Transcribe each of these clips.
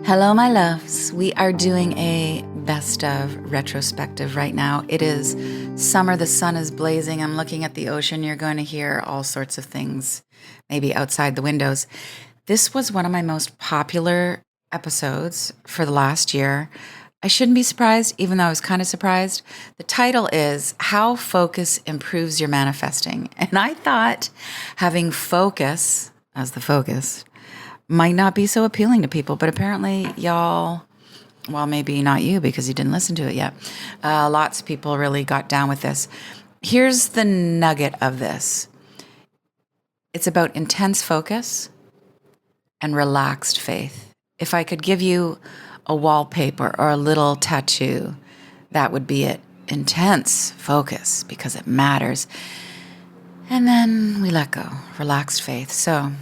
Hello, my loves. We are doing a best of retrospective right now. It is summer. The sun is blazing. I'm looking at the ocean. You're going to hear all sorts of things, maybe outside the windows. This was one of my most popular episodes for the last year. I shouldn't be surprised, even though I was kind of surprised. The title is How Focus Improves Your Manifesting. And I thought having focus as the focus might not be so appealing to people, but apparently y'all, well, maybe not you because you didn't listen to it yet. Lots of people really got down with this. Here's the nugget of this. It's about intense focus and relaxed faith. If I could give you a wallpaper or a little tattoo, that would be it. Intense focus because it matters. And then we let go. Relaxed faith. So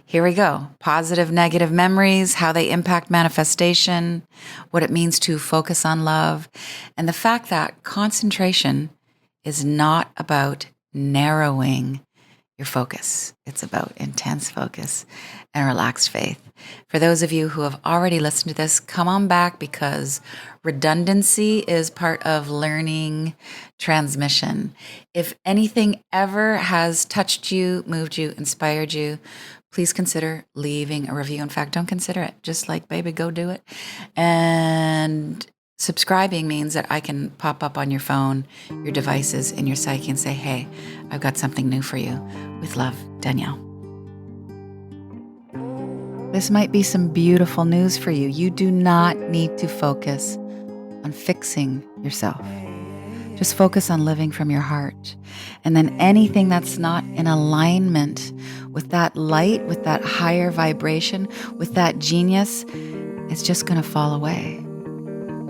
here we go. Positive, negative memories, how they impact manifestation, what it means to focus on love, and the fact that concentration is not about narrowing your focus. It's about intense focus and relaxed faith. For those of you who have already listened to this, come on back because redundancy is part of learning transmission. If anything ever has touched you, moved you, inspired you, please consider leaving a review. In fact, don't consider it. Just like, baby, go do it. And subscribing means that I can pop up on your phone, your devices, in your psyche and say, hey, I've got something new for you. With love, Danielle. This might be some beautiful news for you. You do not need to focus on fixing yourself. Just focus on living from your heart. And then anything that's not in alignment with that light, with that higher vibration, with that genius, it's just going to fall away.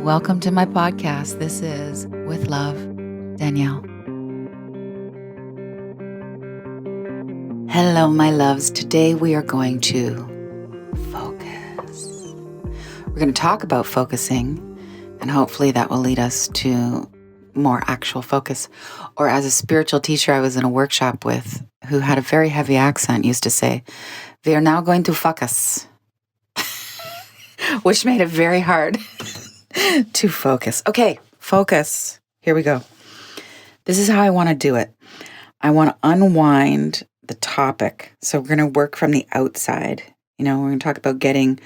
Welcome to my podcast. This is With Love, Danielle. Hello, my loves. Today we are going to focus. We're going to talk about focusing, and hopefully that will lead us to more actual focus. Or as a spiritual teacher I was in a workshop with who had a very heavy accent used to say, we are now going to focus, which made it very hard to focus. Okay, focus. Here we go. This is how I want to do it. I want to unwind the topic. So we're going to work from the outside. We're going to talk about getting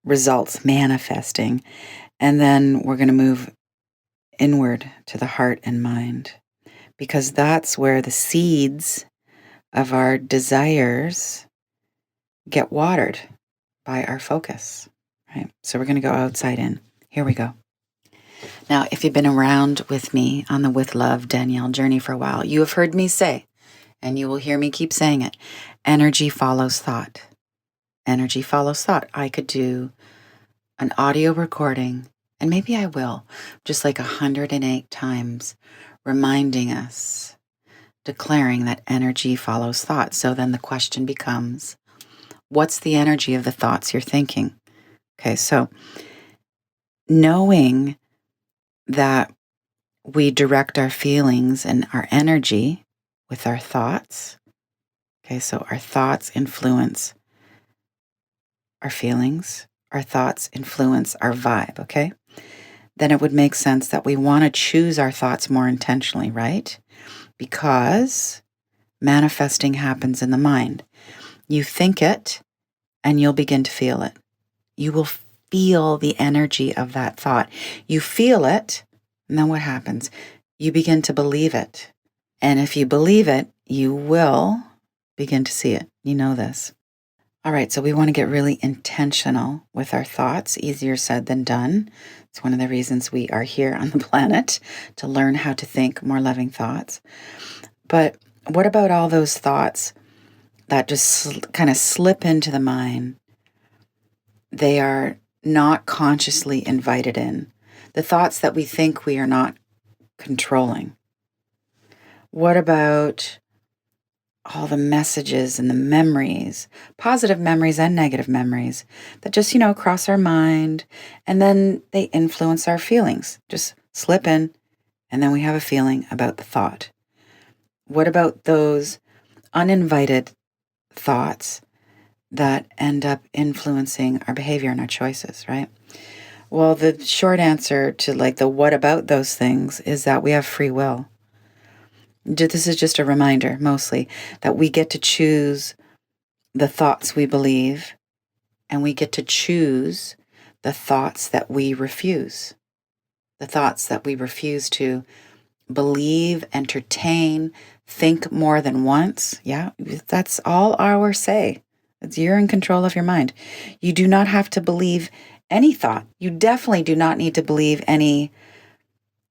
results, manifesting, and then we're going to move inward to the heart and mind, because that's where the seeds of our desires get watered by our focus, right? So we're going to go outside in. Here we go. Now, if you've been around with me on the With Love Danielle journey for a while, you have heard me say, and you will hear me keep saying it, energy follows thought. Energy follows thought. I could do an audio recording, and maybe I will, just like 108 times, reminding us, declaring that energy follows thought. So then the question becomes, what's the energy of the thoughts you're thinking? Okay, so knowing that we direct our feelings and our energy with our thoughts. Okay, so our thoughts influence our feelings. Our thoughts influence our vibe, okay? Then it would make sense that we want to choose our thoughts more intentionally, right? Because manifesting happens in the mind. You think it, and you'll begin to feel it. You will feel the energy of that thought. You feel it, and then what happens? You begin to believe it. And if you believe it, you will begin to see it. You know this. All right, so we want to get really intentional with our thoughts. Easier said than done. It's one of the reasons we are here on the planet, to learn how to think more loving thoughts. But what about all those thoughts that just kind of slip into the mind? They are not consciously invited in. The thoughts that we think we are not controlling. What about all the messages and the memories, positive memories and negative memories, that just, cross our mind, and then they influence our feelings, just slip in, and then we have a feeling about the thought. What about those uninvited thoughts that end up influencing our behavior and our choices, right? Well, the short answer to like the what about those things is that we have free will. This is just a reminder, mostly, that we get to choose the thoughts we believe, and we get to choose the thoughts that we refuse. The thoughts that we refuse to believe, entertain, think more than once. Yeah, that's all our say. You're in control of your mind. You do not have to believe any thought. You definitely do not need to believe any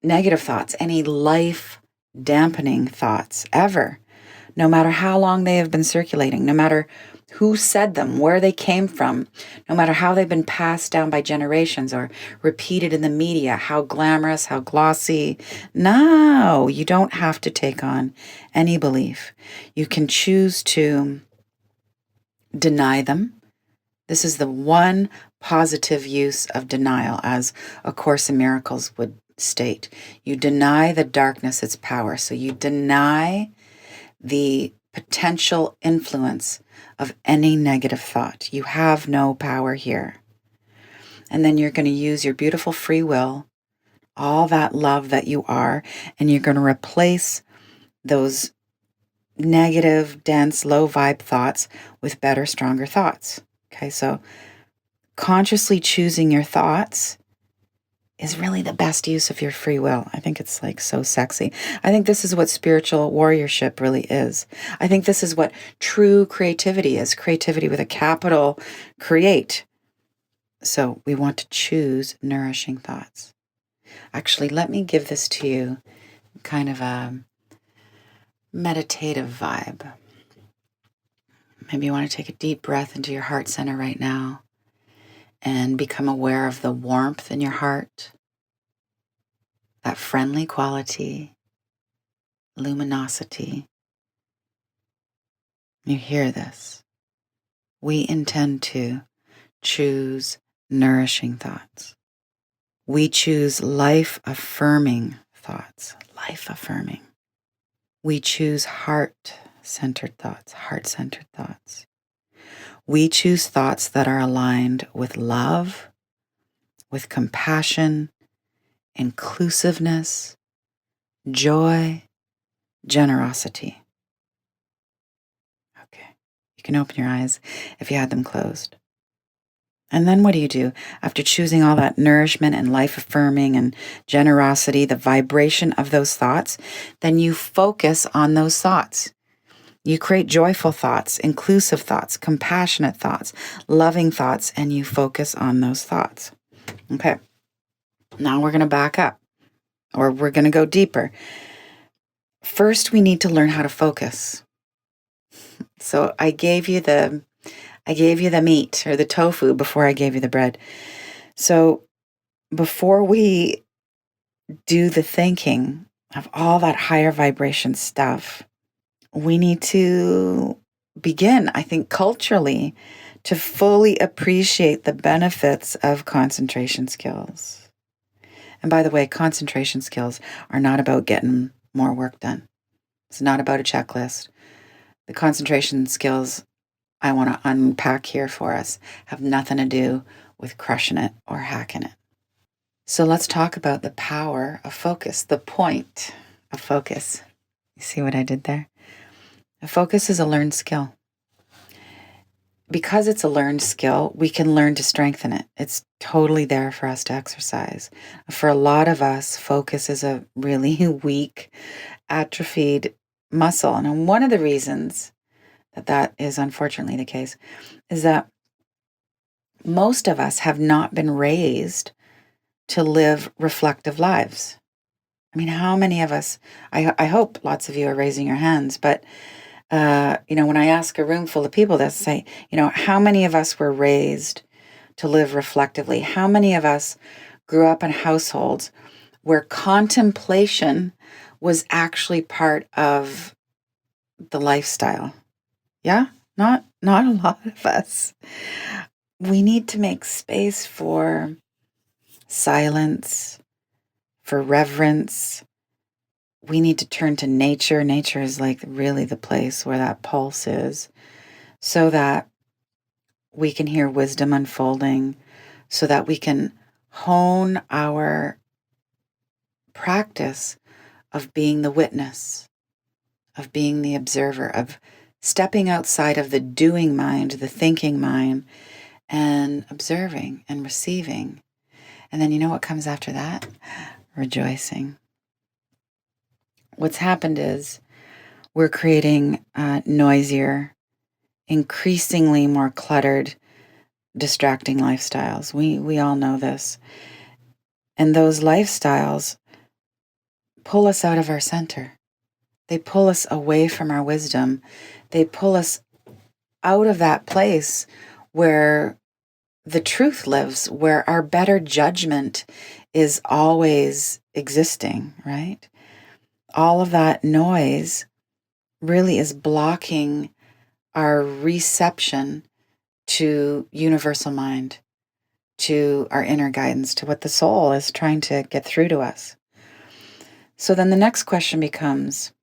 negative thoughts, any life dampening thoughts ever, no matter how long they have been circulating, no matter who said them, where they came from, no matter how they've been passed down by generations or repeated in the media, how glamorous, how glossy. No, you don't have to take on any belief. You can choose to deny them. This is the one positive use of denial, as A Course in Miracles would state. You deny the darkness its power. So you deny the potential influence of any negative thought. You have no power here. And then you're going to use your beautiful free will, all that love that you are, and you're going to replace those negative, dense, low vibe thoughts with better, stronger thoughts. Okay, so consciously choosing your thoughts is really the best use of your free will. I think it's like so sexy. I think this is what spiritual warriorship really is. I think this is what true creativity is. Creativity with a capital create. So we want to choose nourishing thoughts. Actually, let me give this to you kind of a meditative vibe. Maybe you want to take a deep breath into your heart center right now and become aware of the warmth in your heart, that friendly quality, luminosity. You hear this. We intend to choose nourishing thoughts. We choose life-affirming thoughts, life-affirming. We choose heart-centered thoughts, heart-centered thoughts. We choose thoughts that are aligned with love, with compassion, inclusiveness, joy, generosity. Okay, you can open your eyes if you had them closed. And then what do? After choosing all that nourishment and life-affirming and generosity, the vibration of those thoughts, then you focus on those thoughts. You create joyful thoughts, inclusive thoughts, compassionate thoughts, loving thoughts, and you focus on those thoughts. Okay, now we're going to back up, or we're going to go deeper. First, we need to learn how to focus. So I gave you the meat or the tofu before I gave you the bread. So before we do the thinking of all that higher vibration stuff, we need to begin, I think, culturally, to fully appreciate the benefits of concentration skills. And by the way, concentration skills are not about getting more work done. It's not about a checklist. The concentration skills I want to unpack here for us have nothing to do with crushing it or hacking it. So let's talk about the power of focus, the point of focus. You see what I did there? A focus is a learned skill. Because it's a learned skill, we can learn to strengthen it. It's totally there for us to exercise. For a lot of us, focus is a really weak, atrophied muscle. And one of the reasons that is unfortunately the case is that most of us have not been raised to live reflective lives. I mean, how many of us, I hope lots of you are raising your hands, but when I ask a room full of people, they'll say, how many of us were raised to live reflectively? How many of us grew up in households where contemplation was actually part of the lifestyle? Yeah, not a lot of us. We need to make space for silence, for reverence. We need to turn to nature. Nature is like really the place where that pulse is, so that we can hear wisdom unfolding, so that we can hone our practice of being the witness, of being the observer, of stepping outside of the doing mind, the thinking mind, and observing and receiving. And then you know what comes after that? Rejoicing. What's happened is we're creating noisier, increasingly more cluttered, distracting lifestyles. We all know this. And those lifestyles pull us out of our center. They pull us away from our wisdom. They pull us out of that place where the truth lives, where our better judgment is always existing, right? All of that noise really is blocking our reception to universal mind, to our inner guidance, to what the soul is trying to get through to us. So then the next question becomes,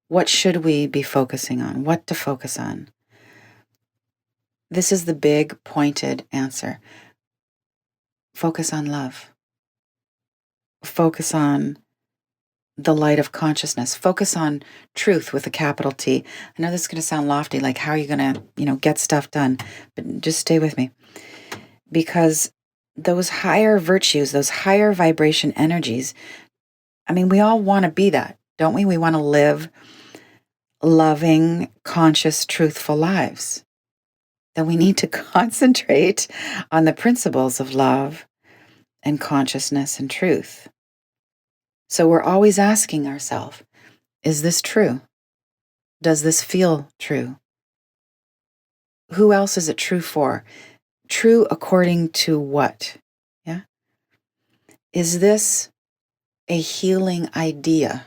what should we be focusing on? What to focus on? This is the big, pointed answer. Focus on love. Focus on the light of consciousness. Focus on truth with a capital T. I know this is going to sound lofty, like how are you going to, get stuff done? But just stay with me. Because those higher virtues, those higher vibration energies, we all want to be that, don't we? We want to live loving, conscious, truthful lives. Then we need to concentrate on the principles of love and consciousness and truth. So we're always asking ourselves, is this true? Does this feel true? Who else is it true for? True according to what? Yeah. Is this a healing idea?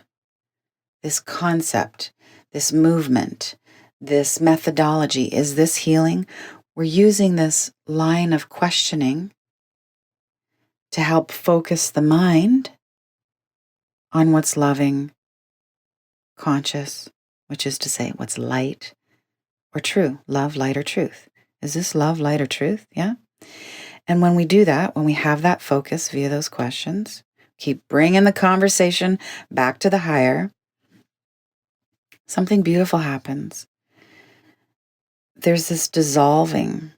This concept, this movement, this methodology, is this healing? We're using this line of questioning to help focus the mind on what's loving, conscious, which is to say what's light or true, love, light, or truth. Is this love, light, or truth? Yeah. And when we do that, when we have that focus via those questions, keep bringing the conversation back to the higher, something beautiful happens. There's this dissolving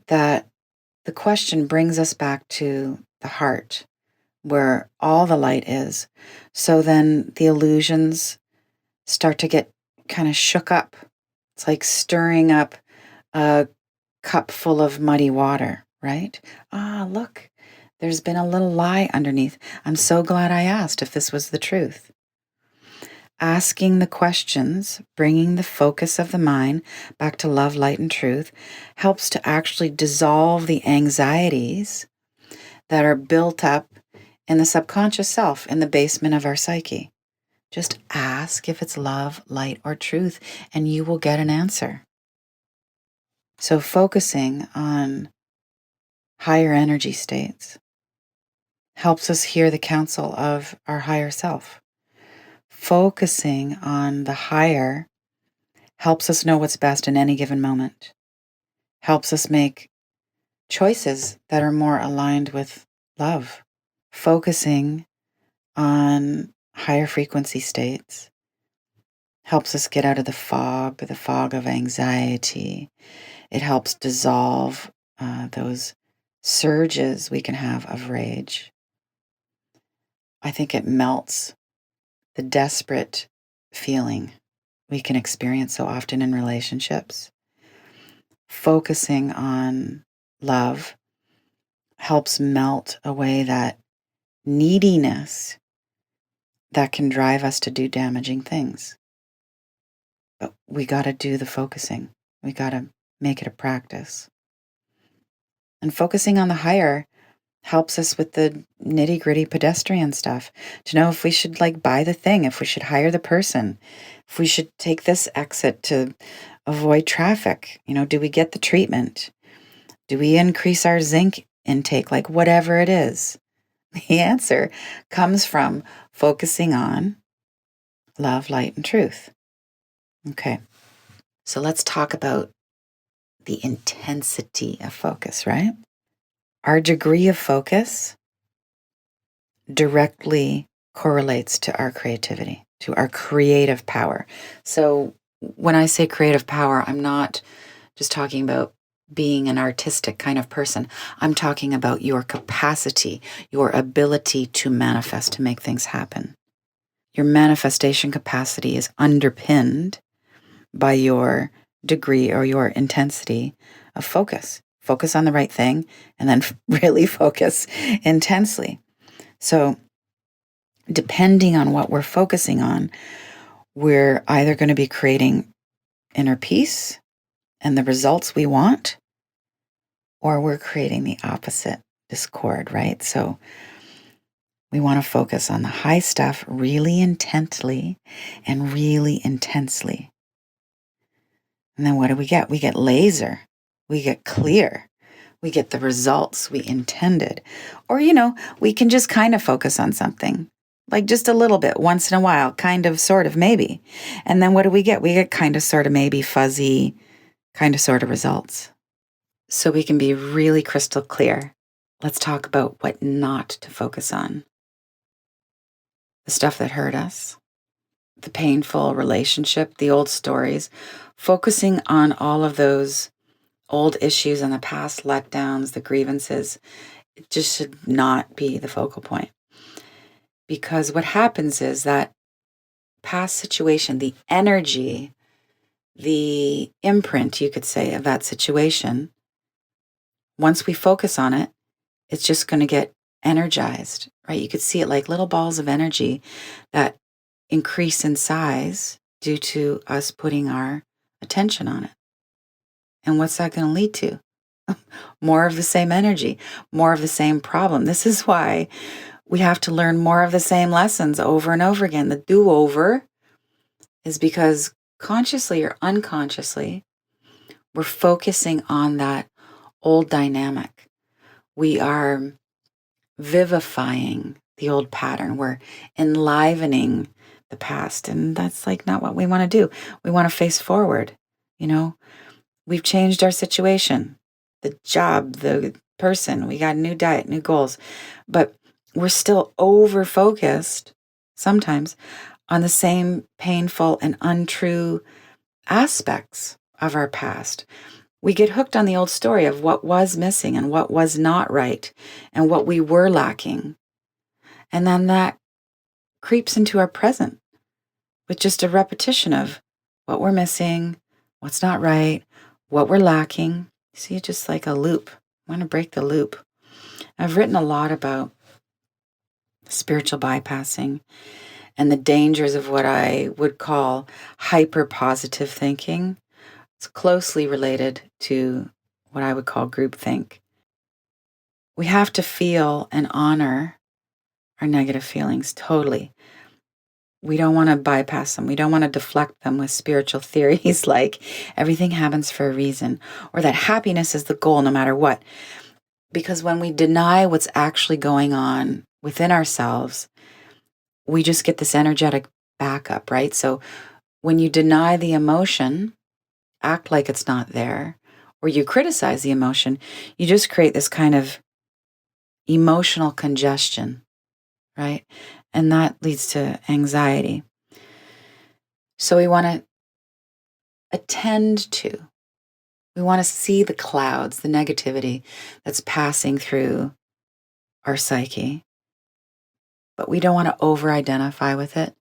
that the question brings us back to the heart, where all the light is. So then the illusions start to get kind of shook up. It's like stirring up a cup full of muddy water, right? Look, there's been a little lie underneath. I'm so glad I asked if this was the truth. Asking the questions, bringing the focus of the mind back to love, light, and truth helps to actually dissolve the anxieties that are built up in the subconscious self, in the basement of our psyche. Just ask if it's love, light, or truth, and you will get an answer. So focusing on higher energy states helps us hear the counsel of our higher self. Focusing on the higher helps us know what's best in any given moment, helps us make choices that are more aligned with love. Focusing on higher frequency states helps us get out of the fog of anxiety. It helps dissolve those surges we can have of rage. I think it melts the desperate feeling we can experience so often in relationships. Focusing on love helps melt away that neediness that can drive us to do damaging things. But we got to do the focusing. We got to make it a practice. And focusing on the higher helps us with the nitty-gritty pedestrian stuff, to know if we should buy the thing, if we should hire the person, if we should take this exit to avoid traffic. Do we get the treatment? Do we increase our zinc intake? Whatever it is. The answer comes from focusing on love, light, and truth. Okay, so let's talk about the intensity of focus, right? Our degree of focus directly correlates to our creativity, to our creative power. So when I say creative power, I'm not just talking about being an artistic kind of person. I'm talking about your capacity, your ability to manifest, to make things happen. Your manifestation capacity is underpinned by your degree or your intensity of focus. Focus on the right thing and then really focus intensely. So, depending on what we're focusing on, we're either going to be creating inner peace and the results we want, or we're creating the opposite, discord, right? So, we want to focus on the high stuff really intently and really intensely. And then what do we get? We get laser. We get clear. We get the results we intended. Or, we can just kind of focus on something, like just a little bit once in a while, kind of, sort of, maybe. And then what do we get? We get kind of, sort of, maybe, fuzzy, kind of, sort of results. So we can be really crystal clear. Let's talk about what not to focus on. The stuff that hurt us, the painful relationship, the old stories, focusing on all of those old issues and the past letdowns, the grievances. It just should not be the focal point. Because what happens is that past situation, the energy, the imprint, you could say, of that situation, once we focus on it, it's just going to get energized, right? You could see it like little balls of energy that increase in size due to us putting our attention on it. And what's that going to lead to? More of the same energy, more of the same problem. This is why we have to learn more of the same lessons over and over again. The do-over is because consciously or unconsciously, we're focusing on that old dynamic. We are vivifying the old pattern. We're enlivening the past. And that's like not what we want to do. We want to face forward. We've changed our situation, the job, the person. We got a new diet, new goals. But we're still over-focused sometimes on the same painful and untrue aspects of our past. We get hooked on the old story of what was missing and what was not right and what we were lacking. And then that creeps into our present with just a repetition of what we're missing, what's not right, what we're lacking. See, just like a loop. I want to break the loop. I've written a lot about spiritual bypassing and the dangers of what I would call hyper-positive thinking. It's closely related to what I would call groupthink. We have to feel and honor our negative feelings totally. We don't want to bypass them. We don't want to deflect them with spiritual theories like everything happens for a reason or that happiness is the goal no matter what. Because when we deny what's actually going on within ourselves, we just get this energetic backup, right? So when you deny the emotion, act like it's not there, or you criticize the emotion, you just create this kind of emotional congestion, right? And that leads to anxiety. So we want to attend to, we want to see the clouds, the negativity that's passing through our psyche, but we don't want to over-identify with it.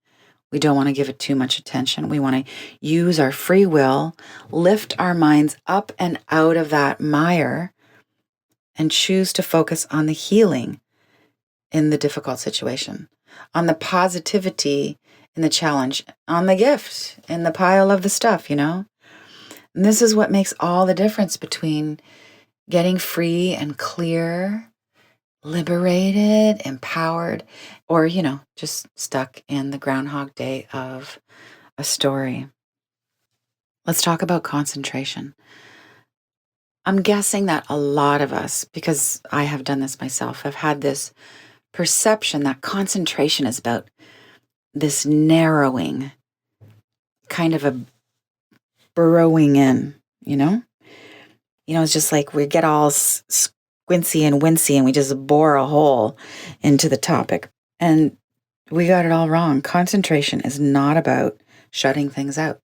We don't want to give it too much attention. We want to use our free will, lift our minds up and out of that mire, and choose to focus on the healing in the difficult situation, on the positivity in the challenge, on the gift in the pile of the stuff, And this is what makes all the difference between getting free and clear, liberated, empowered, or, just stuck in the Groundhog Day of a story. Let's talk about concentration. I'm guessing that a lot of us, because I have done this myself, have had this perception that concentration is about this narrowing, kind of a burrowing in, It's just like we get all squincy and wincy and we just bore a hole into the topic. And we got it all wrong. Concentration is not about shutting things out.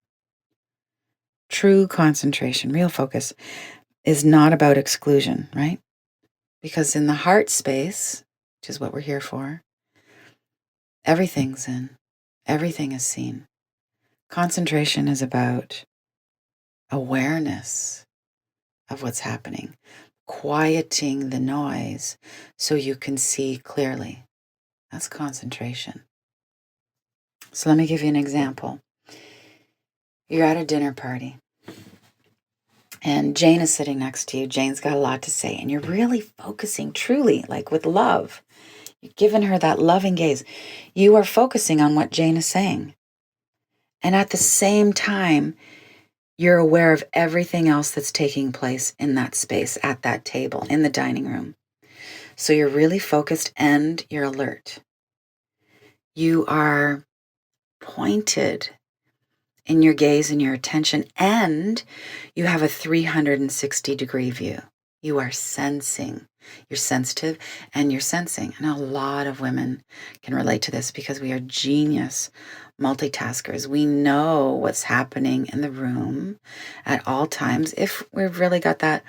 True concentration, real focus, is not about exclusion, right? Because in the heart space, which is what we're here for, everything's in, everything is seen. Concentration is about awareness of what's happening, quieting the noise so you can see clearly. That's concentration. So let me give you an example. You're at a dinner party and Jane is sitting next to you. Jane's got a lot to say and you're really focusing truly, like with love. You're giving her that loving gaze. You are focusing on what Jane is saying. And at the same time, you're aware of everything else that's taking place in that space, at that table, in the dining room. So you're really focused and you're alert. You are pointed in your gaze and your attention, and you have a 360-degree view. You are sensing. You're sensitive and you're sensing. And a lot of women can relate to this because we are genius multitaskers. We know what's happening in the room at all times if we've really got that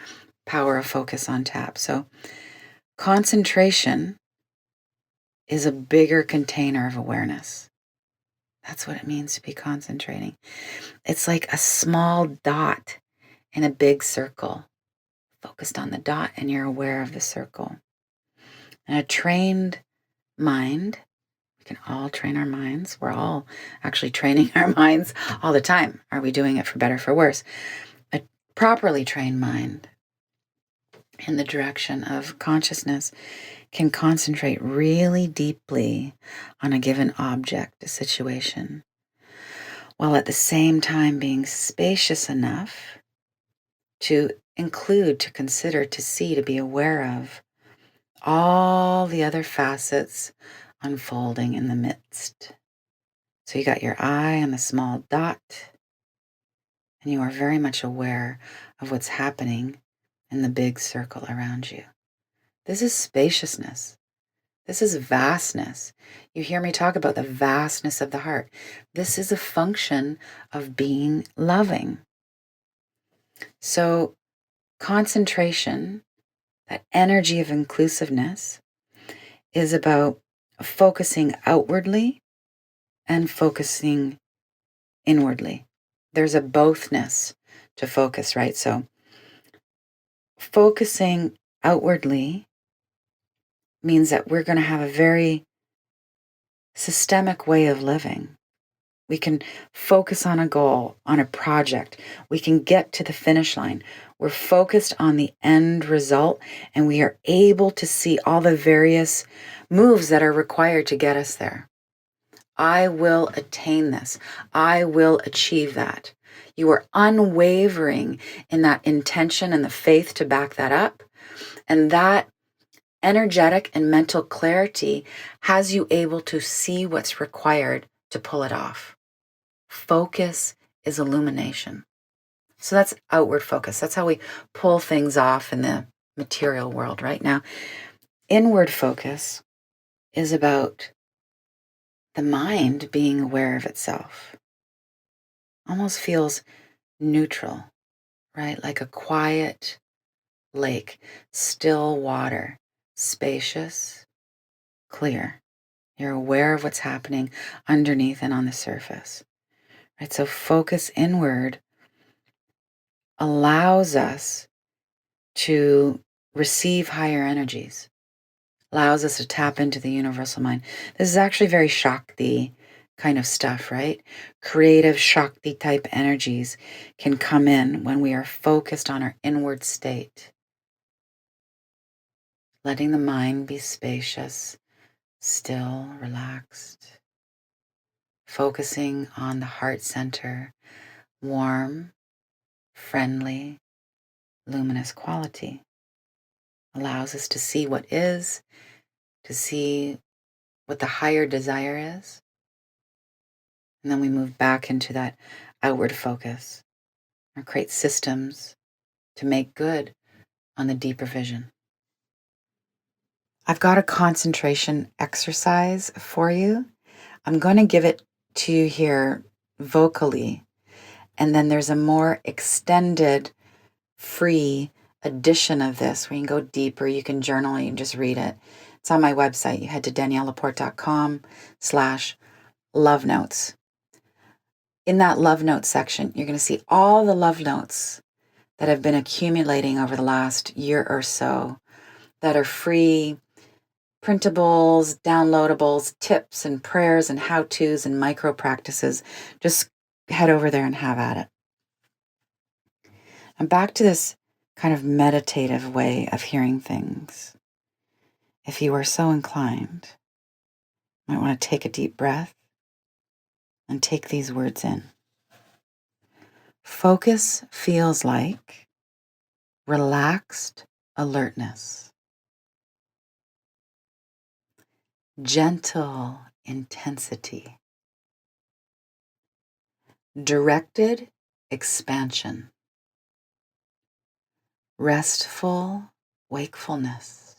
power of focus on tap. So concentration is a bigger container of awareness. That's what it means to be concentrating. It's like a small dot in a big circle, focused on the dot, and you're aware of the circle. And a trained mind, we can all train our minds. We're all actually training our minds all the time. Are we doing it for better, for worse? A properly trained mind in the direction of consciousness can concentrate really deeply on a given object, a situation, while at the same time being spacious enough to include, to consider, to see, to be aware of all the other facets unfolding in the midst. So you got your eye on the small dot, and you are very much aware of what's happening in the big circle around you. This is spaciousness. This is vastness. You hear me talk about the vastness of the heart. This is a function of being loving. So concentration, that energy of inclusiveness, is about focusing outwardly and focusing inwardly. There's a bothness to focus, right? So focusing outwardly means that we're going to have a very systemic way of living. We can focus on a goal, on a project. We can get to the finish line. We're focused on the end result, and we are able to see all the various moves that are required to get us there. I will attain this. I will achieve that. You are unwavering in that intention and the faith to back that up. And that energetic and mental clarity has you able to see what's required to pull it off. Focus is illumination. So that's outward focus. That's how we pull things off in the material world right now. Inward focus is about the mind being aware of itself. Almost feels neutral, right? Like a quiet lake, still water, spacious, clear. You're aware of what's happening underneath and on the surface, right? So focus inward allows us to receive higher energies, allows us to tap into the universal mind. This is actually very Shakti kind of stuff, right? Creative Shakti type energies can come in when we are focused on our inward state. Letting the mind be spacious, still, relaxed. Focusing on the heart center, warm, friendly, luminous quality. Allows us to see what is, to see what the higher desire is. And then we move back into that outward focus or create systems to make good on the deeper vision. I've got a concentration exercise for you. I'm going to give it to you here vocally, and then there's a more extended, free edition of this where you can go deeper, you can journal, you can just read it. It's on my website. You head to daniellelaporte.com/love notes. In that love notes section, you're going to see all the love notes that have been accumulating over the last year or so that are free printables, downloadables, tips and prayers and how-tos and micro practices. Just head over there and have at it. And back to this kind of meditative way of hearing things. If you are so inclined, you might want to take a deep breath and take these words in. Focus feels like relaxed alertness, gentle intensity, directed expansion, restful wakefulness.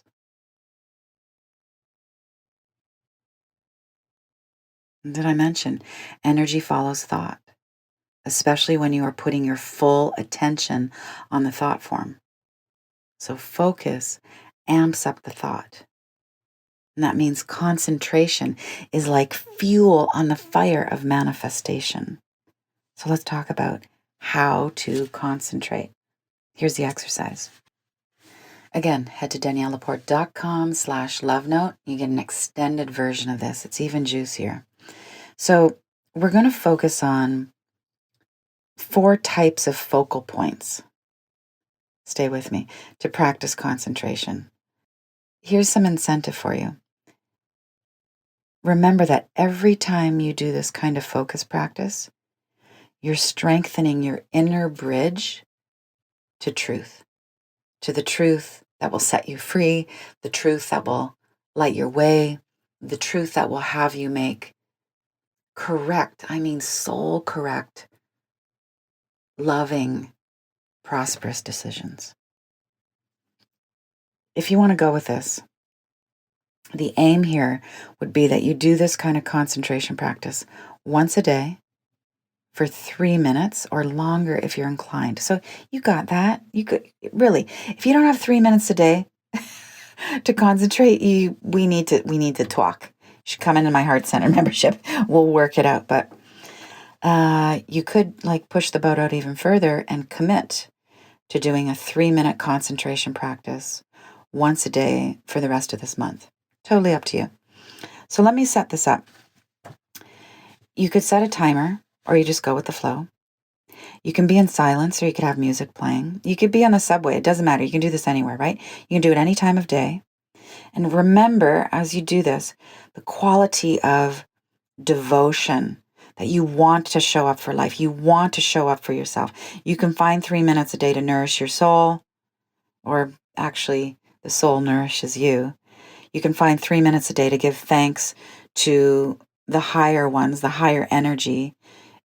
And did I mention energy follows thought, especially when you are putting your full attention on the thought form? So focus amps up the thought. And that means concentration is like fuel on the fire of manifestation. So let's talk about how to concentrate. Here's the exercise. Again, head to daniellelaporte.com/love note. You get an extended version of this. It's even juicier. So we're going to focus on 4 types of focal points. Stay with me to practice concentration. Here's some incentive for you. Remember that every time you do this kind of focus practice, you're strengthening your inner bridge to truth, to the truth that will set you free, the truth that will light your way, the truth that will have you make correct, soul correct, loving, prosperous decisions. If you want to go with this, the aim here would be that you do this kind of concentration practice once a day for 3 minutes or longer if you're inclined. So you got that. You could really, if you don't have 3 minutes a day to concentrate, we need to talk. You should come into my Heart Center membership. We'll work it out. But you could push the boat out even further and commit to doing a 3-minute concentration practice once a day for the rest of this month. Totally up to you. So let me set this up. You could set a timer, or you just go with the flow. You can be in silence, or you could have music playing. You could be on the subway. It doesn't matter. You can do this anywhere, right? You can do it any time of day. And remember, as you do this, the quality of devotion that you want to show up for life. You want to show up for yourself. You can find 3 minutes a day to nourish your soul, or actually, the soul nourishes you. You can find 3 minutes a day to give thanks to the higher ones, the higher energy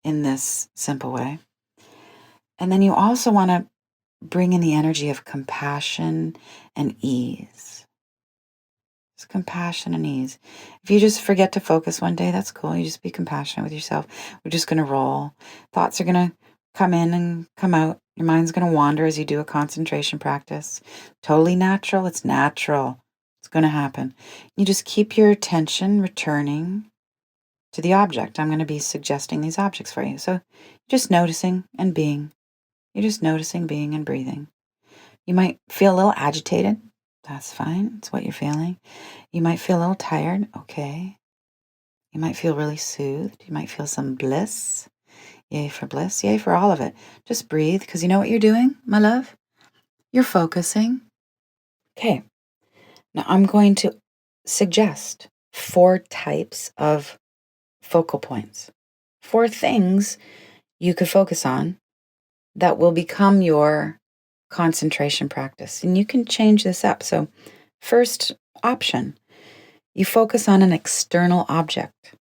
in this simple way. And then you also want to bring in the energy of compassion and ease. It's compassion and ease. If you just forget to focus one day, that's cool. You just be compassionate with yourself. We're just going to roll. Thoughts are going to come in and come out. Your mind's going to wander as you do a concentration practice. Totally natural. It's natural. It's going to happen. You just keep your attention returning to the object. I'm going to be suggesting these objects for you. So just noticing and being. You're just noticing, being, and breathing. You might feel a little agitated. That's fine. It's what you're feeling. You might feel a little tired. Okay. You might feel really soothed. You might feel some bliss. Yay for bliss. Yay for all of it. Just breathe, because you know what you're doing, my love? You're focusing. Okay. Now I'm going to suggest 4 types of focal points. 4 things you could focus on that will become your concentration practice. And you can change this up. So first option, you focus on an external object.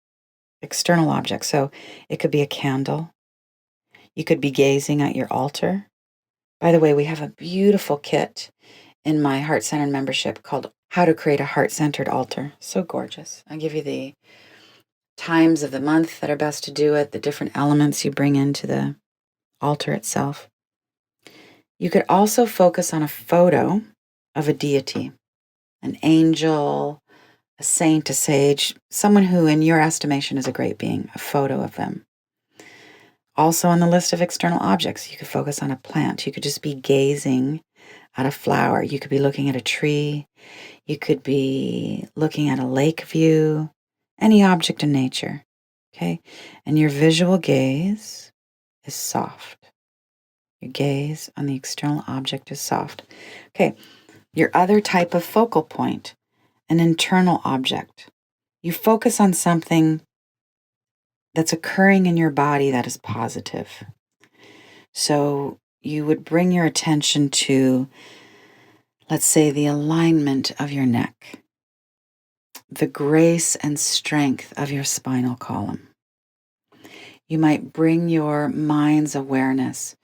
External object. So it could be a candle. You could be gazing at your altar. By the way, we have a beautiful kit in my Heart Centered membership called How to Create a Heart-Centered Altar. So gorgeous. I give you the times of the month that are best to do it, the different elements you bring into the altar itself. You could also focus on a photo of a deity, an angel, a saint, a sage, someone who in your estimation is a great being, a photo of them. Also on the list of external objects, you could focus on a plant. You could just be gazing at a flower. You could be looking at a tree. You could be looking at a lake view, any object in nature, okay? And your visual gaze is soft. Your gaze on the external object is soft. Okay, your other type of focal point, an internal object. You focus on something that's occurring in your body that is positive. So you would bring your attention to, let's say, the alignment of your neck, the grace and strength of your spinal column. You might bring your mind's awareness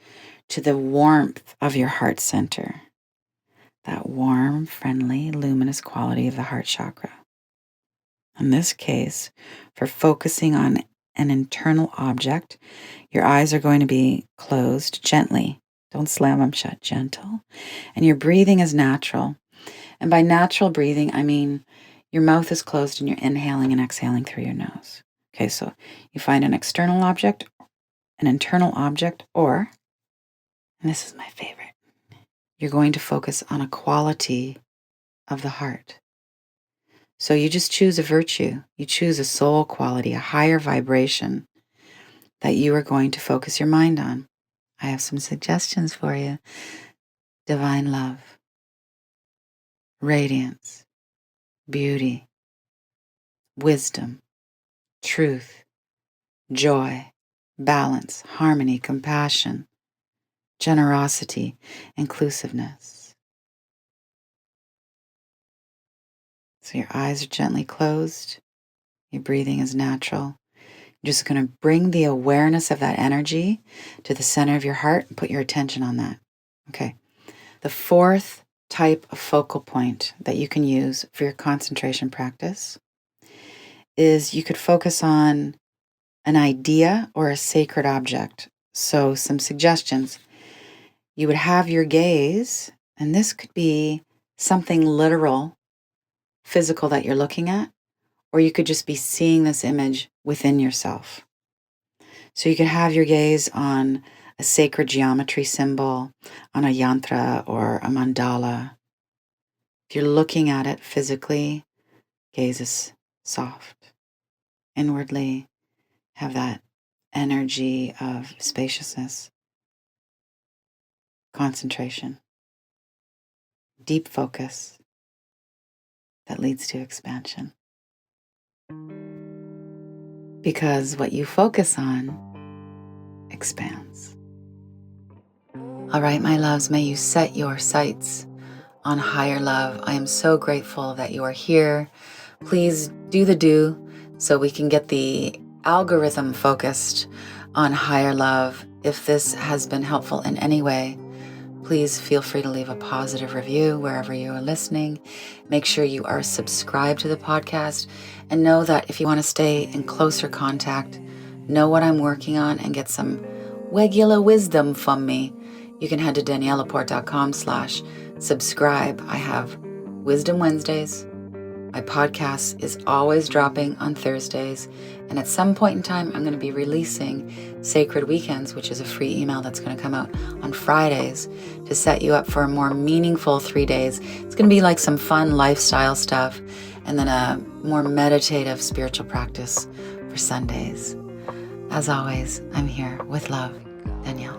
to the warmth of your heart center, that warm, friendly, luminous quality of the heart chakra. In this case, for focusing on an internal object, your eyes are going to be closed gently. Don't slam them shut, gentle. And your breathing is natural. And by natural breathing, I mean your mouth is closed and you're inhaling and exhaling through your nose. Okay, so you find an external object, an internal object, or, and this is my favorite, you're going to focus on a quality of the heart. So you just choose a virtue. You choose a soul quality, a higher vibration that you are going to focus your mind on. I have some suggestions for you. Divine love, radiance, beauty, wisdom, truth, joy, balance, harmony, compassion, generosity, inclusiveness. So your eyes are gently closed. Your breathing is natural. You're just going to bring the awareness of that energy to the center of your heart and put your attention on that. Okay. The fourth type of focal point that you can use for your concentration practice is you could focus on an idea or a sacred object. So some suggestions. You would have your gaze, and this could be something literal, physical that you're looking at, or you could just be seeing this image within yourself. So you could have your gaze on a sacred geometry symbol, on a yantra or a mandala. If you're looking at it physically, gaze is soft. Inwardly, have that energy of spaciousness, concentration, deep focus that leads to expansion. Because what you focus on expands. All right, my loves, may you set your sights on higher love. I am so grateful that you are here. Please do the do so we can get the algorithm focused on higher love. If this has been helpful in any way, please feel free to leave a positive review wherever you are listening. Make sure you are subscribed to the podcast, and know that if you want to stay in closer contact, know what I'm working on, and get some regular wisdom from me, you can head to daniellelaporte.com/subscribe. I have Wisdom Wednesdays. My podcast is always dropping on Thursdays, and at some point in time, I'm going to be releasing Sacred Weekends, which is a free email that's going to come out on Fridays to set you up for a more meaningful 3 days. It's going to be like some fun lifestyle stuff, and then a more meditative spiritual practice for Sundays. As always, I'm here with love, Danielle.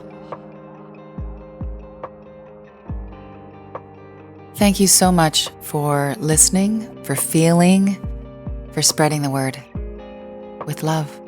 Thank you so much for listening, for feeling, for spreading the word. With love.